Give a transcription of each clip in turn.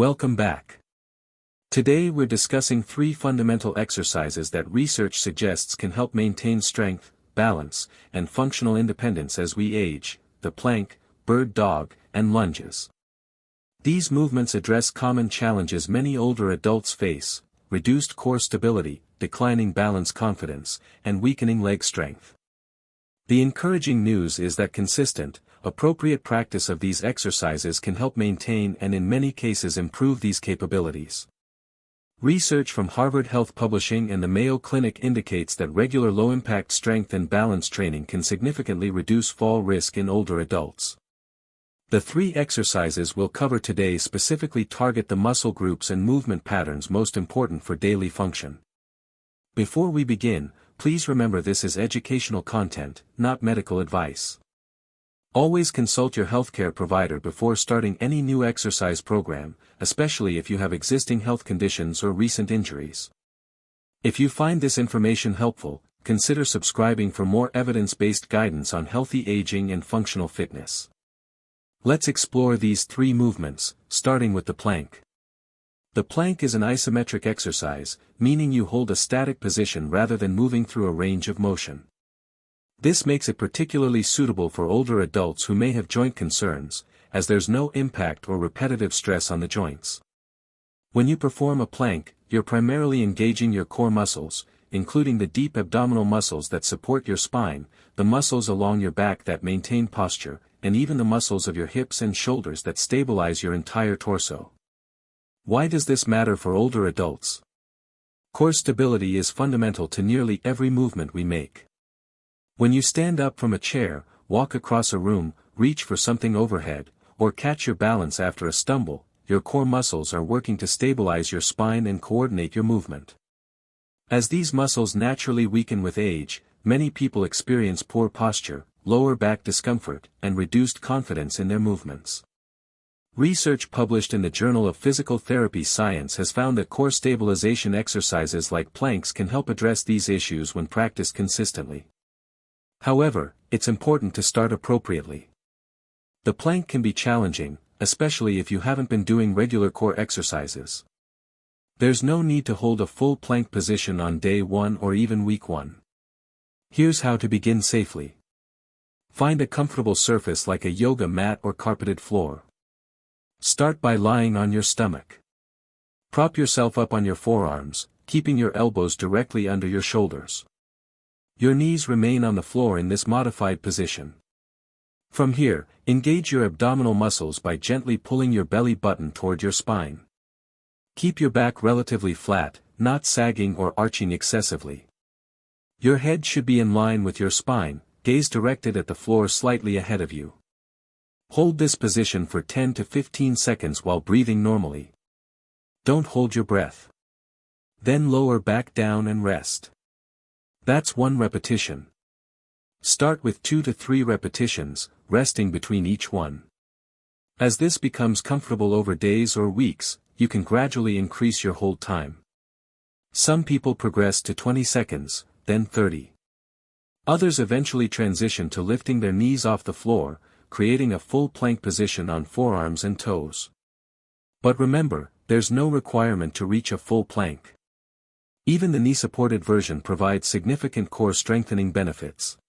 Welcome back. Today we're discussing 3 fundamental exercises that research suggests can help maintain strength, balance, and functional independence as we age: the plank, bird dog, and lunges. These movements address common challenges many older adults face: reduced core stability, declining balance confidence, and weakening leg strength. The encouraging news is that consistent, appropriate practice of these exercises can help maintain and in many cases improve these capabilities. Research from Harvard Health Publishing and the Mayo Clinic indicates that regular low-impact strength and balance training can significantly reduce fall risk in older adults. The 3 exercises we'll cover today specifically target the muscle groups and movement patterns most important for daily function. Before we begin, please remember this is educational content, not medical advice. Always consult your healthcare provider before starting any new exercise program, especially if you have existing health conditions or recent injuries. If you find this information helpful, consider subscribing for more evidence-based guidance on healthy aging and functional fitness. Let's explore these 3 movements, starting with the plank. The plank is an isometric exercise, meaning you hold a static position rather than moving through a range of motion. This makes it particularly suitable for older adults who may have joint concerns, as there's no impact or repetitive stress on the joints. When you perform a plank, you're primarily engaging your core muscles, including the deep abdominal muscles that support your spine, the muscles along your back that maintain posture, and even the muscles of your hips and shoulders that stabilize your entire torso. Why does this matter for older adults? Core stability is fundamental to nearly every movement we make. When you stand up from a chair, walk across a room, reach for something overhead, or catch your balance after a stumble, your core muscles are working to stabilize your spine and coordinate your movement. As these muscles naturally weaken with age, many people experience poor posture, lower back discomfort, and reduced confidence in their movements. Research published in the Journal of Physical Therapy Science has found that core stabilization exercises like planks can help address these issues when practiced consistently. However, it's important to start appropriately. The plank can be challenging, especially if you haven't been doing regular core exercises. There's no need to hold a full plank position on day 1 or even week 1. Here's how to begin safely. Find a comfortable surface like a yoga mat or carpeted floor. Start by lying on your stomach. Prop yourself up on your forearms, keeping your elbows directly under your shoulders. Your knees remain on the floor in this modified position. From here, engage your abdominal muscles by gently pulling your belly button toward your spine. Keep your back relatively flat, not sagging or arching excessively. Your head should be in line with your spine, gaze directed at the floor slightly ahead of you. Hold this position for 10 to 15 seconds while breathing normally. Don't hold your breath. Then lower back down and rest. That's 1 repetition. Start with 2 to 3 repetitions, resting between each one. As this becomes comfortable over days or weeks, you can gradually increase your hold time. Some people progress to 20 seconds, then 30. Others eventually transition to lifting their knees off the floor, creating a full plank position on forearms and toes. But remember, there's no requirement to reach a full plank. Even the knee-supported version provides significant core strengthening benefits.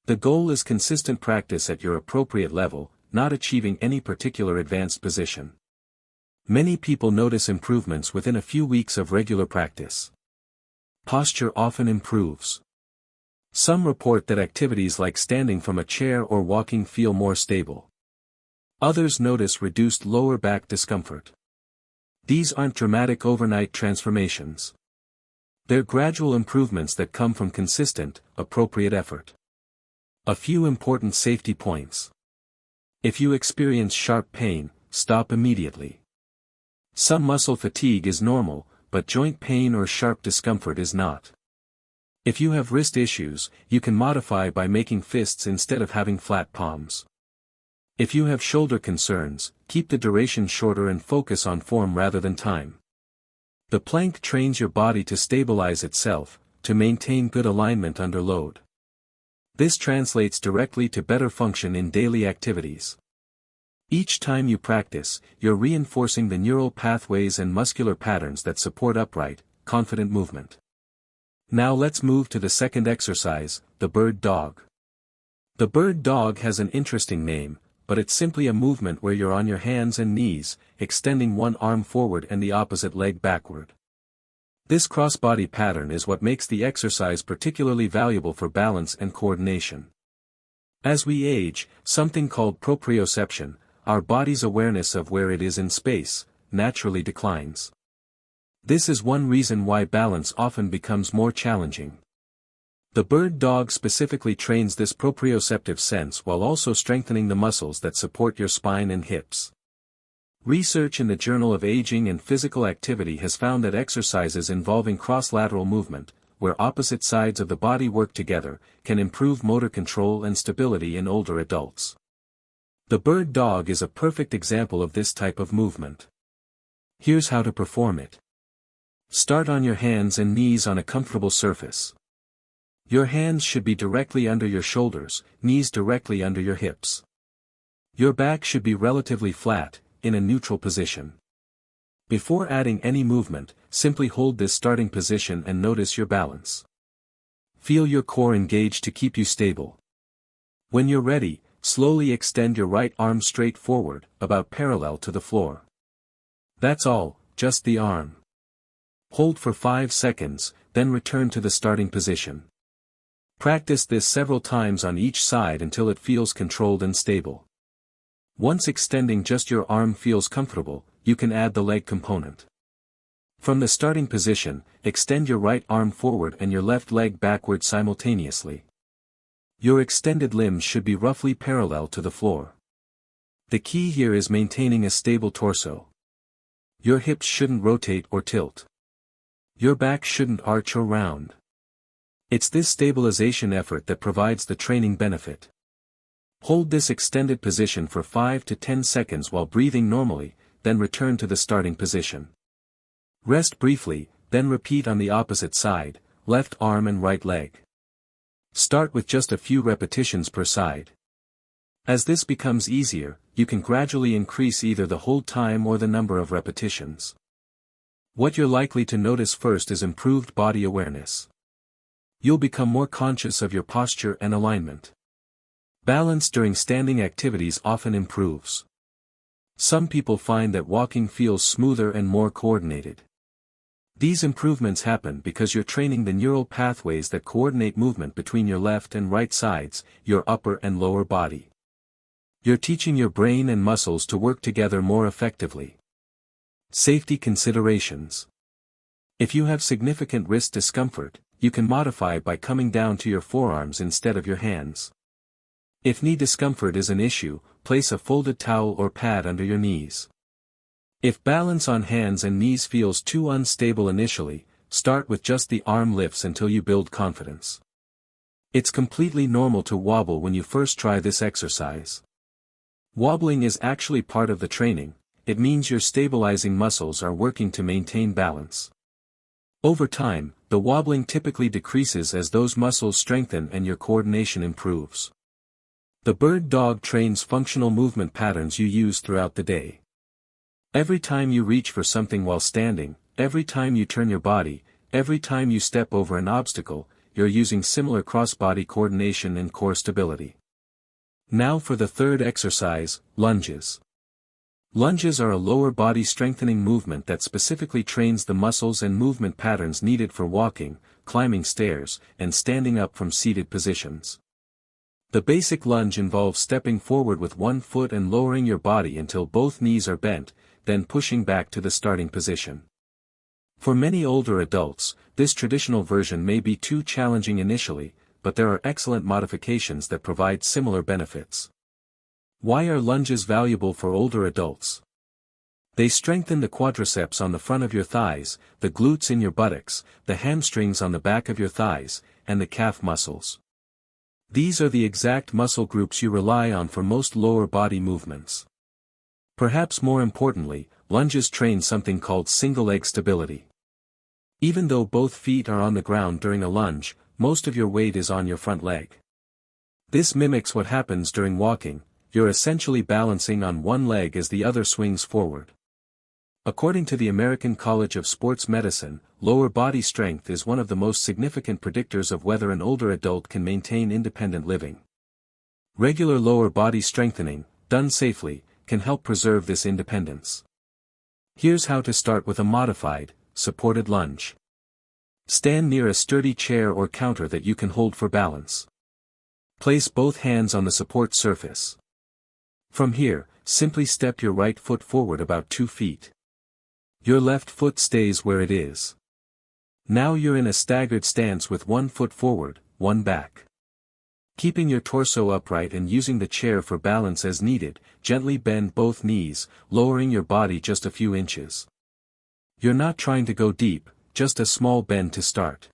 The goal is consistent practice at your appropriate level, not achieving any particular advanced position. Many people notice improvements within a few weeks of regular practice. Posture often improves. Some report that activities like standing from a chair or walking feel more stable. Others notice reduced lower back discomfort. These aren't dramatic overnight transformations. They're gradual improvements that come from consistent, appropriate effort. A few important safety points. If you experience sharp pain, stop immediately. Some muscle fatigue is normal, but joint pain or sharp discomfort is not. If you have wrist issues, you can modify by making fists instead of having flat palms. If you have shoulder concerns, keep the duration shorter and focus on form rather than time. The plank trains your body to stabilize itself, to maintain good alignment under load. This translates directly to better function in daily activities. Each time you practice, you're reinforcing the neural pathways and muscular patterns that support upright, confident movement. Now let's move to the second exercise, the bird dog. The bird dog has an interesting name, but it's simply a movement where you're on your hands and knees, extending one arm forward and the opposite leg backward. This crossbody pattern is what makes the exercise particularly valuable for balance and coordination. As we age, something called proprioception, our body's awareness of where it is in space, naturally declines. This is one reason why balance often becomes more challenging. The bird dog specifically trains this proprioceptive sense while also strengthening the muscles that support your spine and hips. Research in the Journal of Aging and Physical Activity has found that exercises involving cross-lateral movement, where opposite sides of the body work together, can improve motor control and stability in older adults. The bird dog is a perfect example of this type of movement. Here's how to perform it. Start on your hands and knees on a comfortable surface. Your hands should be directly under your shoulders, knees directly under your hips. Your back should be relatively flat, in a neutral position. Before adding any movement, simply hold this starting position and notice your balance. Feel your core engaged to keep you stable. When you're ready, slowly extend your right arm straight forward, about parallel to the floor. That's all, just the arm. Hold for 5 seconds, then return to the starting position. Practice this several times on each side until it feels controlled and stable. Once extending just your arm feels comfortable, you can add the leg component. From the starting position, extend your right arm forward and your left leg backward simultaneously. Your extended limbs should be roughly parallel to the floor. The key here is maintaining a stable torso. Your hips shouldn't rotate or tilt. Your back shouldn't arch or round. It's this stabilization effort that provides the training benefit. Hold this extended position for 5 to 10 seconds while breathing normally, then return to the starting position. Rest briefly, then repeat on the opposite side, left arm and right leg. Start with just a few repetitions per side. As this becomes easier, you can gradually increase either the hold time or the number of repetitions. What you're likely to notice first is improved body awareness. You'll become more conscious of your posture and alignment. Balance during standing activities often improves. Some people find that walking feels smoother and more coordinated. These improvements happen because you're training the neural pathways that coordinate movement between your left and right sides, your upper and lower body. You're teaching your brain and muscles to work together more effectively. Safety considerations. If you have significant wrist discomfort, you can modify by coming down to your forearms instead of your hands. If knee discomfort is an issue, place a folded towel or pad under your knees. If balance on hands and knees feels too unstable initially, start with just the arm lifts until you build confidence. It's completely normal to wobble when you first try this exercise. Wobbling is actually part of the training. It means your stabilizing muscles are working to maintain balance. Over time, the wobbling typically decreases as those muscles strengthen and your coordination improves. The bird dog trains functional movement patterns you use throughout the day. Every time you reach for something while standing, every time you turn your body, every time you step over an obstacle, you're using similar cross-body coordination and core stability. Now for the third exercise, lunges. Lunges are a lower body strengthening movement that specifically trains the muscles and movement patterns needed for walking, climbing stairs, and standing up from seated positions. The basic lunge involves stepping forward with one foot and lowering your body until both knees are bent, then pushing back to the starting position. For many older adults, this traditional version may be too challenging initially, but there are excellent modifications that provide similar benefits. Why are lunges valuable for older adults? They strengthen the quadriceps on the front of your thighs, the glutes in your buttocks, the hamstrings on the back of your thighs, and the calf muscles. These are the exact muscle groups you rely on for most lower body movements. Perhaps more importantly, lunges train something called single-leg stability. Even though both feet are on the ground during a lunge, most of your weight is on your front leg. This mimics what happens during walking. you're essentially balancing on one leg as the other swings forward. According to the American College of Sports Medicine, lower body strength is one of the most significant predictors of whether an older adult can maintain independent living. Regular lower body strengthening, done safely, can help preserve this independence. Here's how to start with a modified, supported lunge. Stand near a sturdy chair or counter that you can hold for balance. Place both hands on the support surface. From here, simply step your right foot forward about 2 feet. Your left foot stays where it is. Now you're in a staggered stance with 1 foot forward, 1 back. Keeping your torso upright and using the chair for balance as needed, gently bend both knees, lowering your body just a few inches. You're not trying to go deep, just a small bend to start.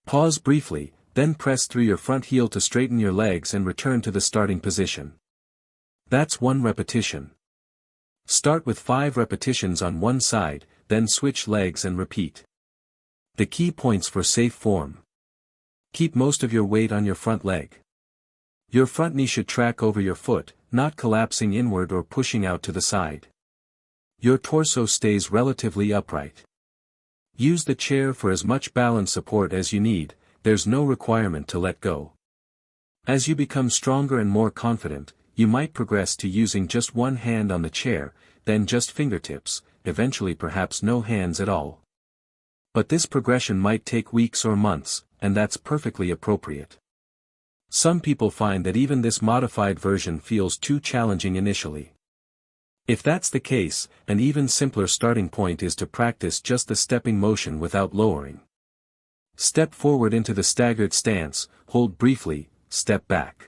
Pause briefly, then press through your front heel to straighten your legs and return to the starting position. That's 1 repetition. Start with 5 repetitions on one side, then switch legs and repeat. The key points for safe form. Keep most of your weight on your front leg. Your front knee should track over your foot, not collapsing inward or pushing out to the side. Your torso stays relatively upright. Use the chair for as much balance support as you need, there's no requirement to let go. As you become stronger and more confident, you might progress to using just one hand on the chair, then just fingertips, eventually perhaps no hands at all. But this progression might take weeks or months, and that's perfectly appropriate. Some people find that even this modified version feels too challenging initially. If that's the case, an even simpler starting point is to practice just the stepping motion without lowering. Step forward into the staggered stance, hold briefly, step back.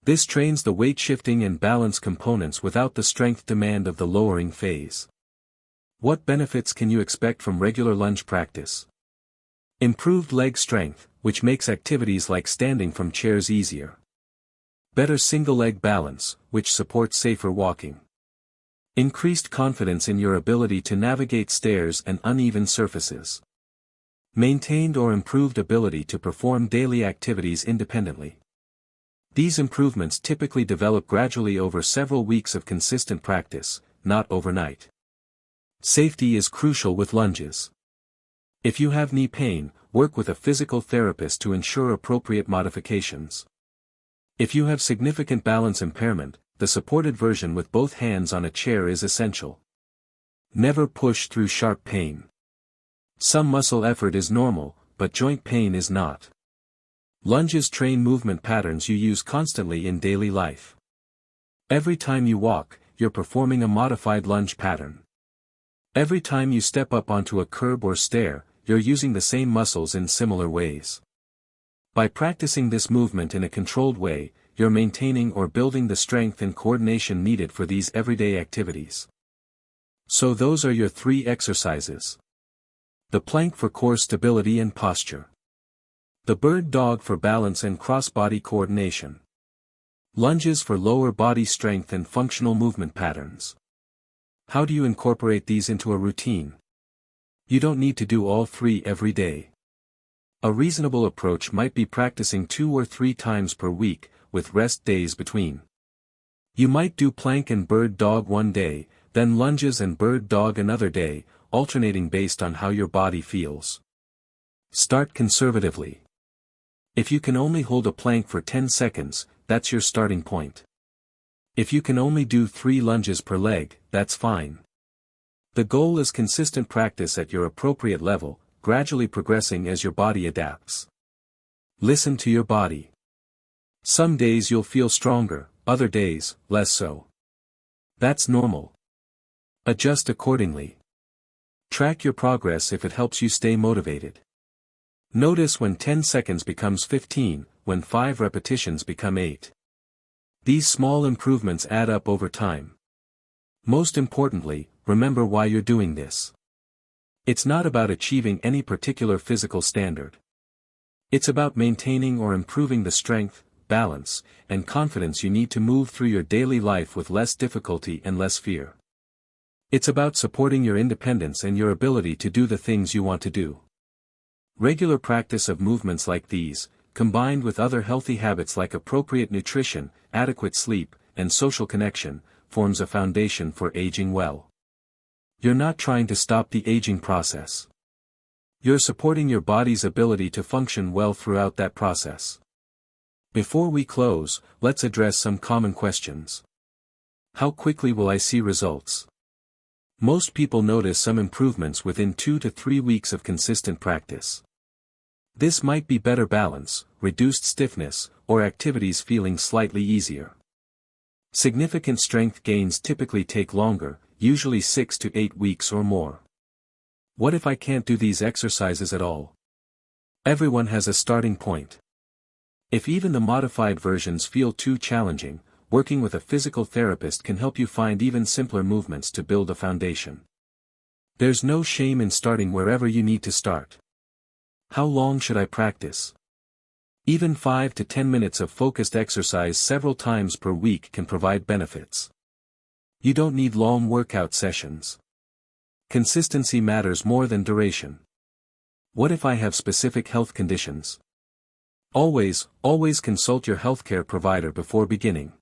This trains the weight shifting and balance components without the strength demand of the lowering phase. What benefits can you expect from regular lunge practice? Improved leg strength, which makes activities like standing from chairs easier. Better single leg balance, which supports safer walking. Increased confidence in your ability to navigate stairs and uneven surfaces. Maintained or improved ability to perform daily activities independently. These improvements typically develop gradually over several weeks of consistent practice, not overnight. Safety is crucial with lunges. If you have knee pain, work with a physical therapist to ensure appropriate modifications. If you have significant balance impairment, the supported version with both hands on a chair is essential. Never push through sharp pain. Some muscle effort is normal, but joint pain is not. Lunges train movement patterns you use constantly in daily life. Every time you walk, you're performing a modified lunge pattern. Every time you step up onto a curb or stair, you're using the same muscles in similar ways. By practicing this movement in a controlled way, you're maintaining or building the strength and coordination needed for these everyday activities. So those are your 3 exercises. The plank for core stability and posture. The bird dog for balance and cross-body coordination. Lunges for lower body strength and functional movement patterns. How do you incorporate these into a routine? You don't need to do all 3 every day. A reasonable approach might be practicing 2 or 3 times per week, with rest days between. You might do plank and bird dog one day, then lunges and bird dog another day, alternating based on how your body feels. Start conservatively. If you can only hold a plank for 10 seconds, that's your starting point. If you can only do 3 lunges per leg, that's fine. The goal is consistent practice at your appropriate level, gradually progressing as your body adapts. Listen to your body. Some days you'll feel stronger, other days, less so. That's normal. Adjust accordingly. Track your progress if it helps you stay motivated. Notice when 10 seconds becomes 15, when 5 repetitions become 8. These small improvements add up over time. Most importantly, remember why you're doing this. It's not about achieving any particular physical standard. It's about maintaining or improving the strength, balance, and confidence you need to move through your daily life with less difficulty and less fear. It's about supporting your independence and your ability to do the things you want to do. Regular practice of movements like these, combined with other healthy habits like appropriate nutrition, adequate sleep, and social connection, forms a foundation for aging well. You're not trying to stop the aging process. You're supporting your body's ability to function well throughout that process. Before we close, let's address some common questions. How quickly will I see results? Most people notice some improvements within 2 to 3 weeks of consistent practice. This might be better balance, reduced stiffness, or activities feeling slightly easier. Significant strength gains typically take longer, usually 6 to 8 weeks or more. What if I can't do these exercises at all? Everyone has a starting point. If even the modified versions feel too challenging, working with a physical therapist can help you find even simpler movements to build a foundation. There's no shame in starting wherever you need to start. How long should I practice? Even 5 to 10 minutes of focused exercise several times per week can provide benefits. You don't need long workout sessions. Consistency matters more than duration. What if I have specific health conditions? Always consult your healthcare provider before beginning.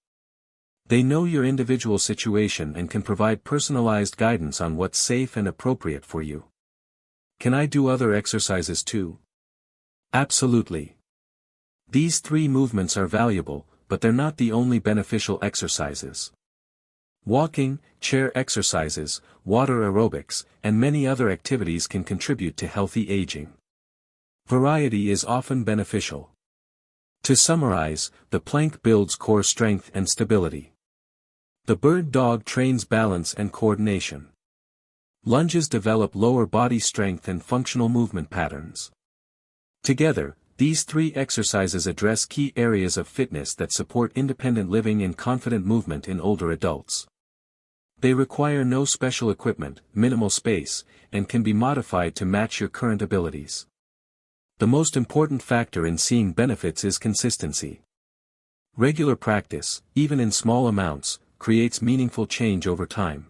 They know your individual situation and can provide personalized guidance on what's safe and appropriate for you. Can I do other exercises too? Absolutely. These 3 movements are valuable, but they're not the only beneficial exercises. Walking, chair exercises, water aerobics, and many other activities can contribute to healthy aging. Variety is often beneficial. To summarize, the plank builds core strength and stability. The bird dog trains balance and coordination. Lunges develop lower body strength and functional movement patterns. Together, these 3 exercises address key areas of fitness that support independent living and confident movement in older adults. They require no special equipment, minimal space, and can be modified to match your current abilities. The most important factor in seeing benefits is consistency. Regular practice, even in small amounts, creates meaningful change over time.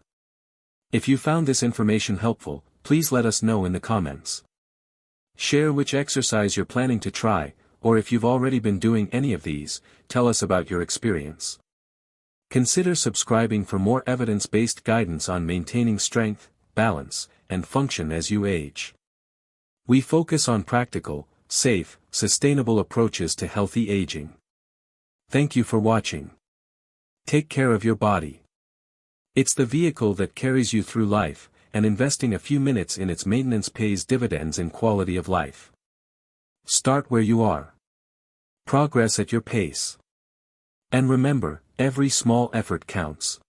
If you found this information helpful, please let us know in the comments. Share which exercise you're planning to try, or if you've already been doing any of these, tell us about your experience. Consider subscribing for more evidence-based guidance on maintaining strength, balance, and function as you age. We focus on practical, safe, sustainable approaches to healthy aging. Thank you for watching. Take care of your body. It's the vehicle that carries you through life, and investing a few minutes in its maintenance pays dividends in quality of life. Start where you are. Progress at your pace. And remember, every small effort counts.